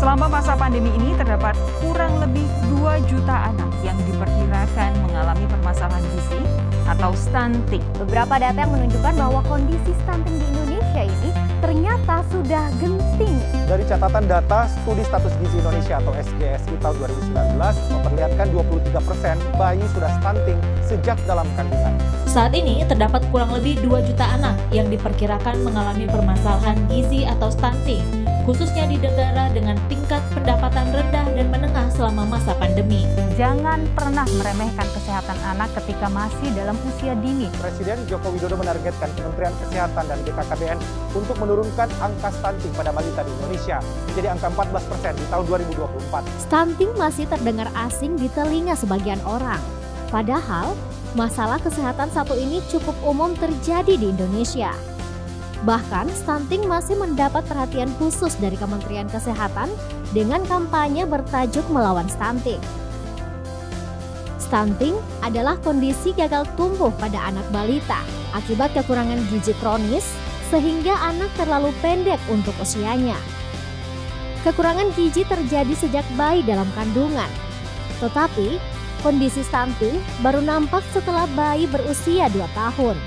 Selama masa pandemi ini terdapat kurang lebih 2 juta anak yang diperkirakan mengalami permasalahan gizi atau stunting. Beberapa data yang menunjukkan bahwa kondisi stunting di Indonesia ini ternyata sudah genting. Dari catatan data Studi Status Gizi Indonesia atau SGSI tahun 2019 memperlihatkan 23% bayi sudah stunting sejak dalam kandungan. Saat ini terdapat kurang lebih 2 juta anak yang diperkirakan mengalami permasalahan gizi atau stunting, khususnya di negara dengan tingkat pendapatan rendah dan menengah selama masa pandemi. Jangan pernah meremehkan kesehatan anak ketika masih dalam usia dini. Presiden Joko Widodo menargetkan Kementerian Kesehatan dan BKKBN untuk menurunkan angka stunting pada balita di Indonesia menjadi angka 14% di tahun 2024. Stunting masih terdengar asing di telinga sebagian orang. Padahal, masalah kesehatan satu ini cukup umum terjadi di Indonesia. Bahkan, stunting masih mendapat perhatian khusus dari Kementerian Kesehatan dengan kampanye bertajuk Melawan Stunting. Stunting adalah kondisi gagal tumbuh pada anak balita akibat kekurangan gizi kronis sehingga anak terlalu pendek untuk usianya. Kekurangan gizi terjadi sejak bayi dalam kandungan. Tetapi, kondisi stunting baru nampak setelah bayi berusia 2 tahun.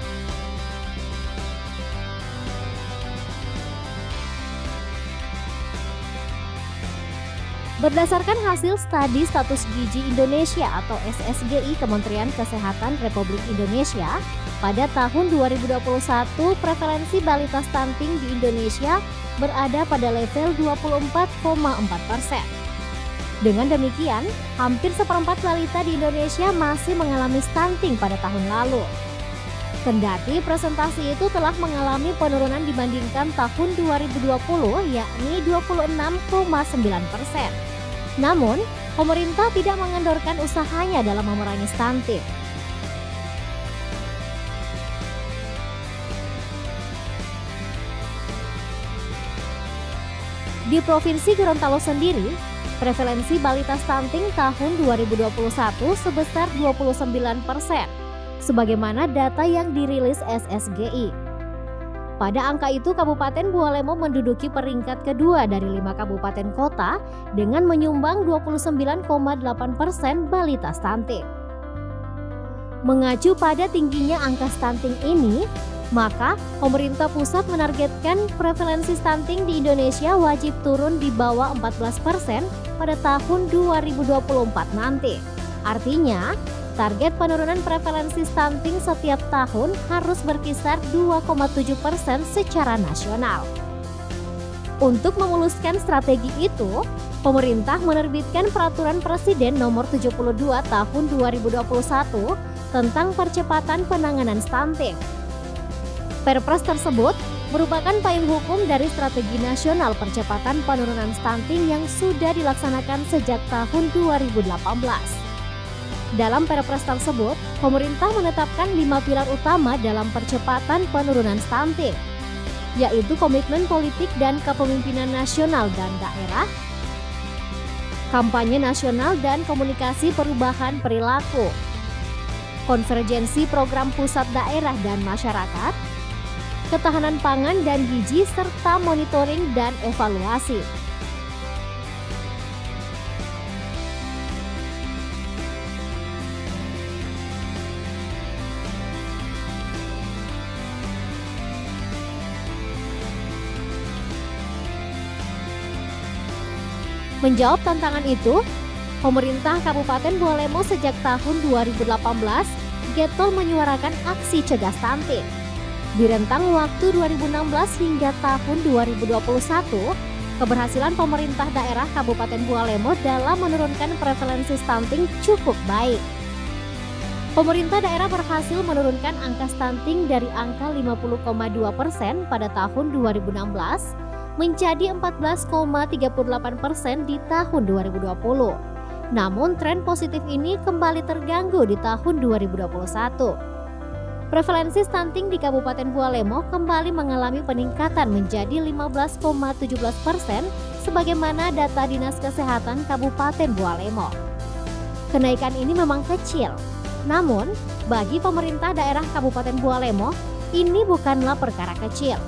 Berdasarkan hasil Studi Status Gizi Indonesia atau SSGI Kementerian Kesehatan Republik Indonesia, pada tahun 2021 prevalensi balita stunting di Indonesia berada pada level 24,4%. Dengan demikian, hampir seperempat balita di Indonesia masih mengalami stunting pada tahun lalu. Kendati presentasi itu telah mengalami penurunan dibandingkan tahun 2020, yakni 26,9%. Namun, pemerintah tidak mengendorkan usahanya dalam memerangi stunting. Di Provinsi Gorontalo sendiri, prevalensi balita stunting tahun 2021 sebesar 29%, sebagaimana data yang dirilis SSGI. Pada angka itu, Kabupaten Bualemo menduduki peringkat kedua dari 5 kabupaten kota dengan menyumbang 29,8% balita stunting. Mengacu pada tingginya angka stunting ini, maka pemerintah pusat menargetkan prevalensi stunting di Indonesia wajib turun di bawah 14% pada tahun 2024 nanti. Artinya, target penurunan prevalensi stunting setiap tahun harus berkisar 2,7% secara nasional. Untuk memuluskan strategi itu, pemerintah menerbitkan Peraturan Presiden Nomor 72 Tahun 2021 tentang percepatan penanganan stunting. Perpres tersebut merupakan payung hukum dari Strategi Nasional Percepatan Penurunan Stunting yang sudah dilaksanakan sejak tahun 2018. Dalam Perpres tersebut, pemerintah menetapkan 5 pilar utama dalam percepatan penurunan stunting, yaitu komitmen politik dan kepemimpinan nasional dan daerah, kampanye nasional dan komunikasi perubahan perilaku, konvergensi program pusat daerah dan masyarakat, ketahanan pangan dan gizi, serta monitoring dan evaluasi. Menjawab tantangan itu, pemerintah Kabupaten Bualemo sejak tahun 2018 getol menyuarakan aksi cegah stunting. Di rentang waktu 2016 hingga tahun 2021, keberhasilan pemerintah daerah Kabupaten Bualemo dalam menurunkan prevalensi stunting cukup baik. Pemerintah daerah berhasil menurunkan angka stunting dari angka 50,2% pada tahun 2016 menjadi 14,38% di tahun 2020. Namun tren positif ini kembali terganggu di tahun 2021. Prevalensi stunting di Kabupaten Bualemo kembali mengalami peningkatan menjadi 15,17% sebagaimana data Dinas Kesehatan Kabupaten Bualemo. Kenaikan ini memang kecil, namun bagi pemerintah daerah Kabupaten Bualemo, ini bukanlah perkara kecil.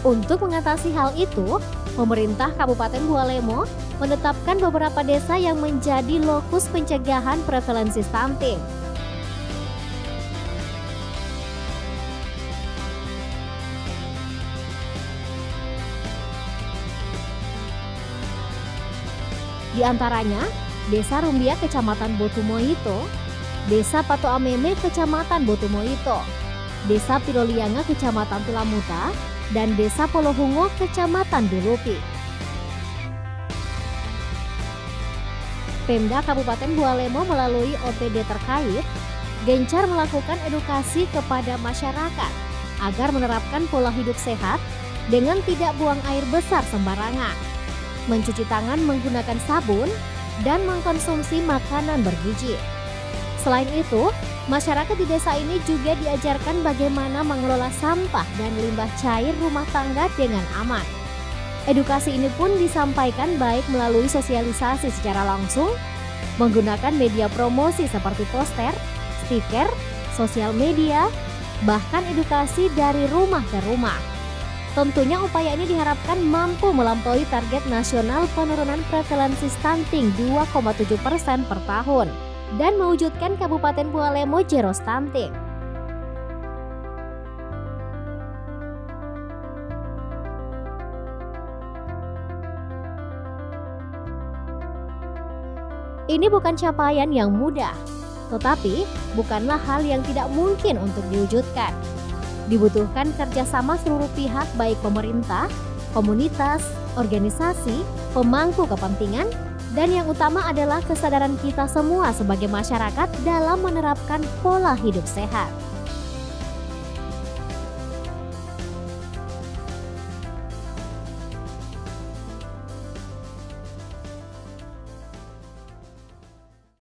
Untuk mengatasi hal itu, pemerintah Kabupaten Bualemo menetapkan beberapa desa yang menjadi lokus pencegahan prevalensi stunting. Di antaranya, Desa Rumbia Kecamatan Botumoito, Desa Pato Ameme Kecamatan Botumoito, Desa Pilolianga Kecamatan Tilamuta, dan Desa Polohungo Kecamatan Dulupi. Pemda Kabupaten Bualemo melalui OPD terkait gencar melakukan edukasi kepada masyarakat agar menerapkan pola hidup sehat dengan tidak buang air besar sembarangan, mencuci tangan menggunakan sabun, dan mengkonsumsi makanan bergizi. Selain itu, masyarakat di desa ini juga diajarkan bagaimana mengelola sampah dan limbah cair rumah tangga dengan aman. Edukasi ini pun disampaikan baik melalui sosialisasi secara langsung, menggunakan media promosi seperti poster, stiker, sosial media, bahkan edukasi dari rumah ke rumah. Tentunya upaya ini diharapkan mampu melampaui target nasional penurunan prevalensi stunting 2,7% per tahun dan mewujudkan Kabupaten Bualemo zero stunting. Ini bukan capaian yang mudah, tetapi bukanlah hal yang tidak mungkin untuk diwujudkan. Dibutuhkan kerjasama seluruh pihak baik pemerintah, komunitas, organisasi, pemangku kepentingan, dan yang utama adalah kesadaran kita semua sebagai masyarakat dalam menerapkan pola hidup sehat.